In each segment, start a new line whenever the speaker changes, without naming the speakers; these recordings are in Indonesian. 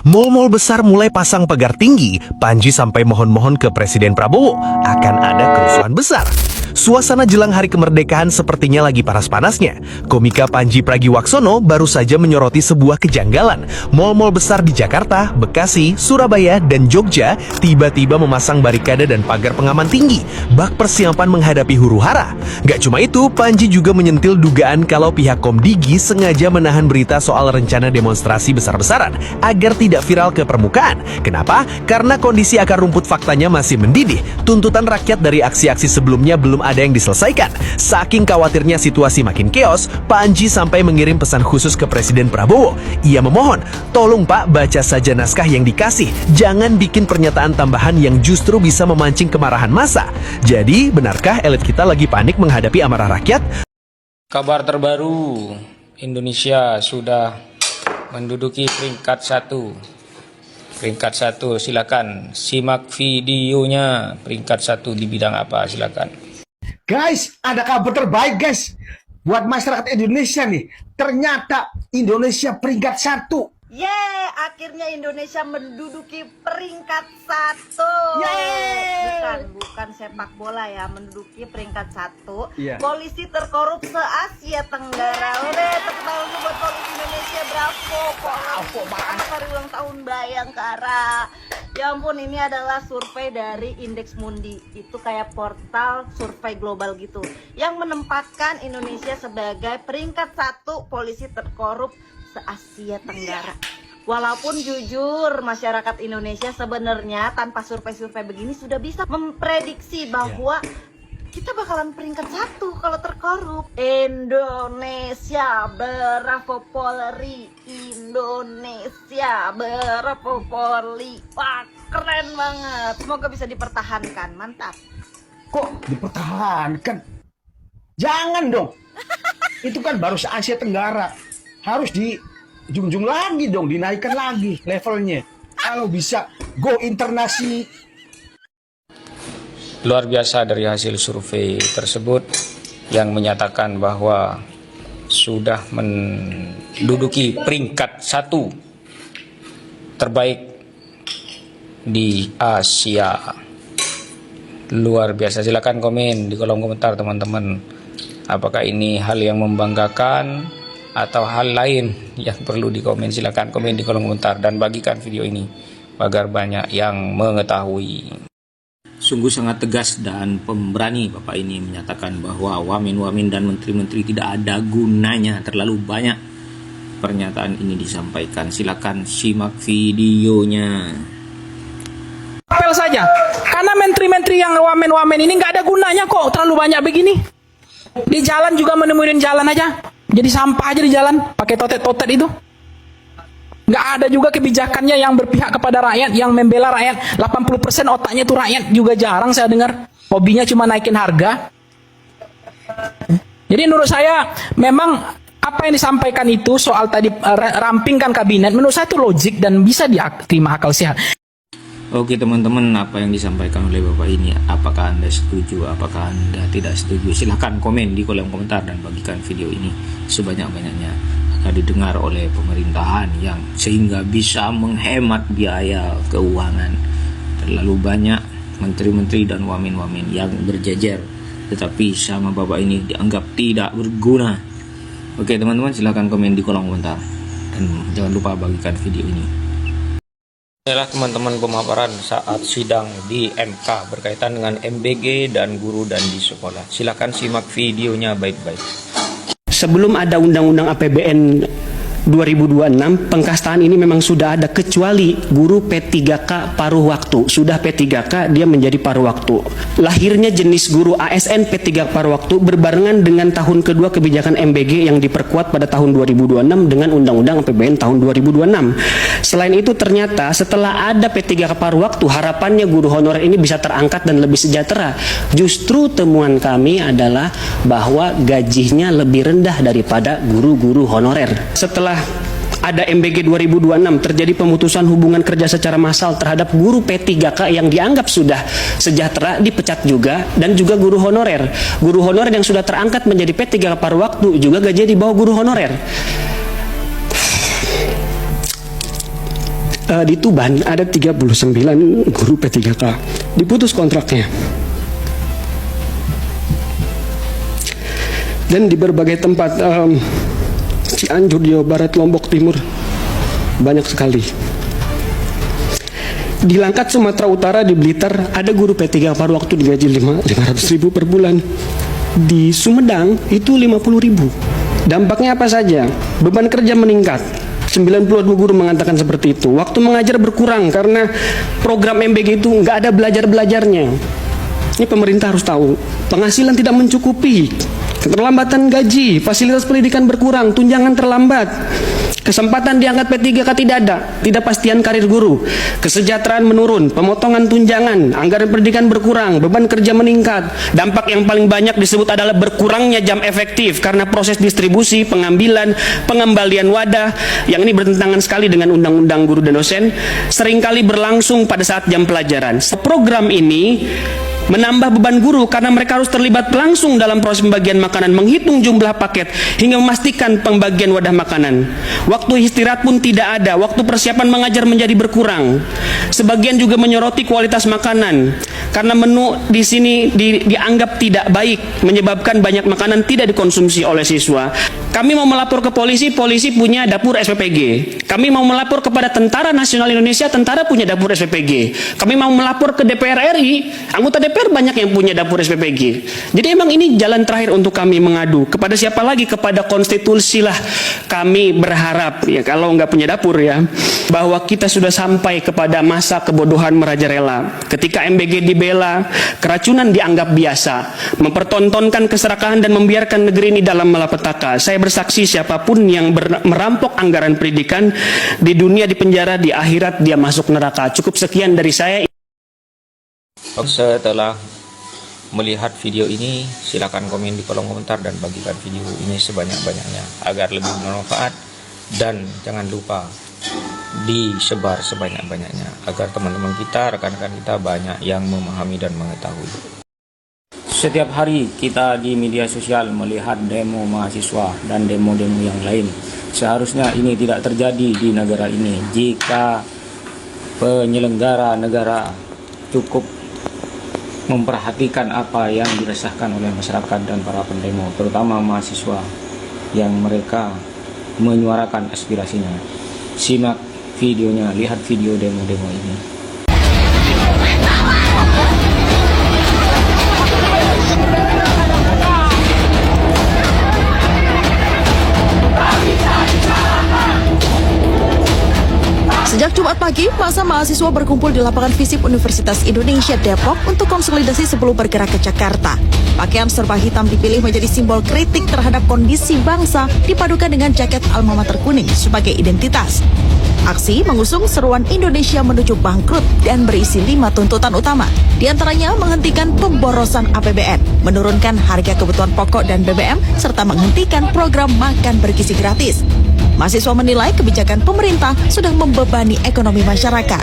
Mal-mal besar mulai pasang pagar tinggi, Panji sampai mohon-mohon ke Presiden Prabowo akan ada kerusuhan besar. Suasana jelang hari kemerdekaan sepertinya lagi panas-panasnya. Komika Panji Pragiwaksono baru saja menyoroti sebuah kejanggalan. Mal-mal besar di Jakarta, Bekasi, Surabaya, dan Jogja tiba-tiba memasang barikade dan pagar pengaman tinggi, bak persiapan menghadapi huru-hara. Gak cuma itu, Panji juga menyentil dugaan kalau pihak Komdigi sengaja menahan berita soal rencana demonstrasi besar-besaran agar tidak viral ke permukaan. Kenapa? Karena kondisi akar rumput faktanya masih mendidih. Tuntutan rakyat dari aksi-aksi sebelumnya belum ada yang diselesaikan. Saking khawatirnya situasi makin keos, Panji sampai mengirim pesan khusus ke Presiden Prabowo. Ia memohon, tolong Pak baca saja naskah yang dikasih. Jangan bikin pernyataan tambahan yang justru bisa memancing kemarahan massa. Jadi, benarkah elit kita lagi panik menghadapi amarah rakyat?
Kabar terbaru, Indonesia sudah menduduki peringkat 1. Peringkat 1, silakan simak videonya. Peringkat 1 di bidang apa, silakan.
Guys, ada kabar terbaik guys buat masyarakat Indonesia nih. Ternyata Indonesia peringkat 1.
Yeay, akhirnya Indonesia menduduki peringkat 1.
Yeay.
Bukan sepak bola ya, menduduki peringkat 1.
Iya.
Polisi terkorup se-Asia Tenggara. Udah, tepuk tangan buat polisi Indonesia, bravo.
Bravo banget.
Hari ulang tahun Bayangkara. Ya ampun, ini adalah survei dari Indeks Mundi. Itu kayak portal survei global gitu, yang menempatkan Indonesia sebagai peringkat 1 polisi terkorup se-Asia Tenggara. Walaupun jujur masyarakat Indonesia sebenarnya tanpa survei-survei begini sudah bisa memprediksi bahwa kita bakalan peringkat 1 kalau terkorup. Indonesia bravo Polri, Indonesia bravo Polri. Wah, keren banget. Semoga bisa dipertahankan. Mantap.
Kok dipertahankan? Jangan dong. Itu kan baru se-Asia Tenggara. Harus dijunjung lagi dong, dinaikkan lagi levelnya. Kalau bisa go internasi.
Luar biasa dari hasil survei tersebut yang menyatakan bahwa sudah menduduki peringkat 1 terbaik di Asia. Luar biasa. Silakan komen di kolom komentar teman-teman. Apakah ini hal yang membanggakan atau hal lain yang perlu dikomen? Silakan komen di kolom komentar dan bagikan video ini agar banyak yang mengetahui. Sungguh sangat tegas dan pemberani Bapak ini menyatakan bahwa wamen-wamen dan menteri-menteri tidak ada gunanya. Terlalu banyak pernyataan ini disampaikan. Silakan simak videonya.
Apel saja, karena menteri-menteri yang wamen-wamen ini nggak ada gunanya kok. Terlalu banyak begini. Di jalan juga menemuin jalan aja. Jadi sampah aja di jalan, pakai totet-totet itu. Nggak ada juga kebijakannya yang berpihak kepada rakyat, yang membela rakyat. 80% otaknya itu rakyat juga jarang saya dengar. Hobinya cuma naikin harga. Jadi menurut saya memang apa yang disampaikan itu soal tadi rampingkan kabinet, menurut saya itu logik dan bisa diterima akal sehat.
Oke teman-teman, apa yang disampaikan oleh Bapak ini, apakah Anda setuju, apakah Anda tidak setuju? Silahkan komen di kolom komentar dan bagikan video ini sebanyak-banyaknya agar didengar oleh pemerintahan yang sehingga bisa menghemat biaya keuangan. Terlalu banyak menteri-menteri dan wamen-wamen yang berjejer, tetapi sama Bapak ini dianggap tidak berguna. Oke teman-teman, silahkan komen di kolom komentar dan jangan lupa bagikan video ini. Inilah teman-teman pemaparan saat sidang di MK berkaitan dengan MBG dan guru dan di sekolah. Silakan simak videonya baik-baik.
Sebelum ada Undang-Undang APBN 2026, pengkastaan ini memang sudah ada, kecuali guru P3K paruh waktu. Sudah P3K, dia menjadi paruh waktu. Lahirnya jenis guru ASN P3 paruh waktu berbarengan dengan tahun kedua kebijakan MBG yang diperkuat pada tahun 2026 dengan Undang-Undang APBN tahun 2026. Selain itu ternyata setelah ada P3K paruh waktu, harapannya guru honorer ini bisa terangkat dan lebih sejahtera. Justru temuan kami adalah bahwa gajinya lebih rendah daripada guru-guru honorer. Setelah ada MBG 2026, terjadi pemutusan hubungan kerja secara massal terhadap guru P3K yang dianggap sudah sejahtera, dipecat juga, dan juga guru honorer. Guru honorer yang sudah terangkat menjadi P3K paruh waktu juga gajinya di bawah guru honorer. di Tuban ada 39 guru P3K diputus kontraknya. Dan di berbagai tempat, Cianjur, Jawa Barat, Lombok Timur, banyak sekali. Di Langkat, Sumatera Utara, di Blitar, ada guru P3 paruh waktu digaji 500.000 per bulan. Di Sumedang itu 50.000. Dampaknya apa saja? Beban kerja meningkat. 92 guru mengatakan seperti itu. Waktu mengajar berkurang karena program MBG itu nggak ada belajar-belajarnya. Ini pemerintah harus tahu. Penghasilan tidak mencukupi. Keterlambatan gaji, fasilitas pendidikan berkurang, tunjangan terlambat. Kesempatan diangkat P3K tidak ada, tidak pastian karir guru. Kesejahteraan menurun, pemotongan tunjangan, anggaran pendidikan berkurang, beban kerja meningkat. Dampak yang paling banyak disebut adalah berkurangnya jam efektif karena proses distribusi, pengambilan, pengembalian wadah yang ini bertentangan sekali dengan undang-undang guru dan dosen, seringkali berlangsung pada saat jam pelajaran. Program ini menambah beban guru karena mereka harus terlibat langsung dalam proses pembagian makanan, menghitung jumlah paket, hingga memastikan pembagian wadah makanan. Waktu istirahat pun tidak ada, waktu persiapan mengajar menjadi berkurang. Sebagian juga menyoroti kualitas makanan, karena menu di sini dianggap tidak baik, menyebabkan banyak makanan tidak dikonsumsi oleh siswa. Kami mau melapor ke polisi, polisi punya dapur SPPG. Kami mau melapor kepada Tentara Nasional Indonesia, tentara punya dapur SPPG. Kami mau melapor ke DPR RI, anggota DPR banyak yang punya dapur SPPG. Jadi emang ini jalan terakhir untuk kami mengadu. Kepada siapa lagi? Kepada konstitusi lah. Kami berharap, ya kalau nggak punya dapur ya, bahwa kita sudah sampai kepada masa kebodohan merajalela. Ketika MBG dibela, keracunan dianggap biasa, mempertontonkan keserakahan dan membiarkan negeri ini dalam malapetaka. Saya bersaksi siapapun yang merampok anggaran pendidikan di dunia di penjara, di akhirat dia masuk neraka. Cukup sekian dari saya.
Setelah melihat video ini, silakan komen di kolom komentar dan bagikan video ini sebanyak-banyaknya agar lebih bermanfaat, dan jangan lupa disebar sebanyak-banyaknya agar teman-teman kita, rekan-rekan kita banyak yang memahami dan mengetahui. Setiap hari kita di media sosial melihat demo mahasiswa dan demo-demo yang lain. Seharusnya ini tidak terjadi di negara ini jika penyelenggara negara cukup memperhatikan apa yang dirasakan oleh masyarakat dan para pendemo, terutama mahasiswa yang mereka menyuarakan aspirasinya. Simak videonya, lihat video demo-demo ini.
Sejak Jumat pagi, masa mahasiswa berkumpul di lapangan FISIP Universitas Indonesia Depok untuk konsolidasi sebelum bergerak ke Jakarta. Pakaian serba hitam dipilih menjadi simbol kritik terhadap kondisi bangsa, dipadukan dengan jaket alma mater kuning sebagai identitas. Aksi mengusung seruan Indonesia menuju bangkrut dan berisi 5 tuntutan utama. Di antaranya menghentikan pemborosan APBN, menurunkan harga kebutuhan pokok dan BBM, serta menghentikan program makan bergizi gratis. Mahasiswa menilai kebijakan pemerintah sudah membebani ekonomi masyarakat.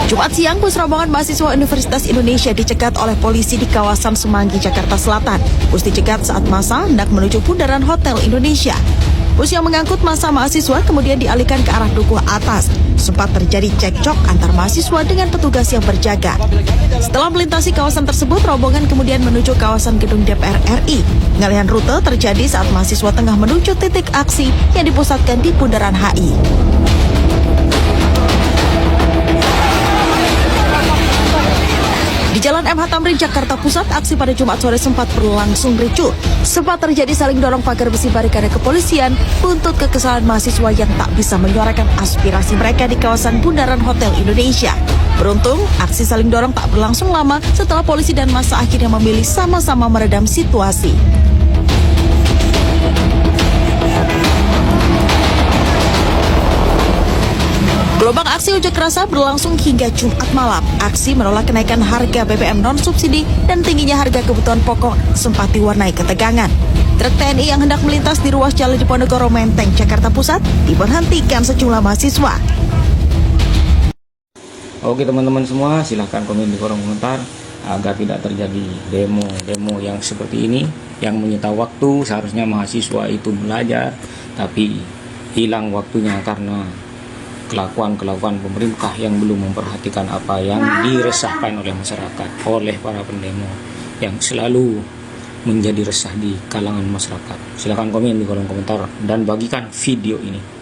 Jumat siang, bus rombongan mahasiswa Universitas Indonesia dicegat oleh polisi di kawasan Semanggi, Jakarta Selatan. Bus dicegat saat massa hendak menuju bundaran Hotel Indonesia. Bus yang mengangkut massa mahasiswa kemudian dialihkan ke arah Dukuh Atas. Sempat terjadi cekcok antar mahasiswa dengan petugas yang berjaga. Setelah melintasi kawasan tersebut, rombongan kemudian menuju kawasan gedung DPR RI. Pengalihan rute terjadi saat mahasiswa tengah menuju titik aksi yang dipusatkan di bundaran HI. Di Jalan MH Tamrin, Jakarta Pusat, aksi pada Jumat sore sempat berlangsung ricuh. Sempat terjadi saling dorong pagar besi barikade kepolisian untuk kekesalan mahasiswa yang tak bisa menyuarakan aspirasi mereka di kawasan bundaran Hotel Indonesia. Beruntung, aksi saling dorong tak berlangsung lama setelah polisi dan massa akhirnya memilih sama-sama meredam situasi. Gelombang aksi unjuk rasa berlangsung hingga Jumat malam. Aksi menolak kenaikan harga BBM non-subsidi dan tingginya harga kebutuhan pokok sempat diwarnai ketegangan. Truk TNI yang hendak melintas di ruas jalan Diponegoro Menteng, Jakarta Pusat, diberhentikan sejumlah mahasiswa.
Oke teman-teman semua, silahkan komen di kolom komentar agar tidak terjadi demo-demo yang seperti ini yang menyita waktu. Seharusnya mahasiswa itu belajar, tapi hilang waktunya karena kelakuan pemerintah yang belum memperhatikan apa yang diresahkan oleh masyarakat, oleh para pendemo yang selalu menjadi resah di kalangan masyarakat. Silakan komen di kolom komentar dan bagikan video ini.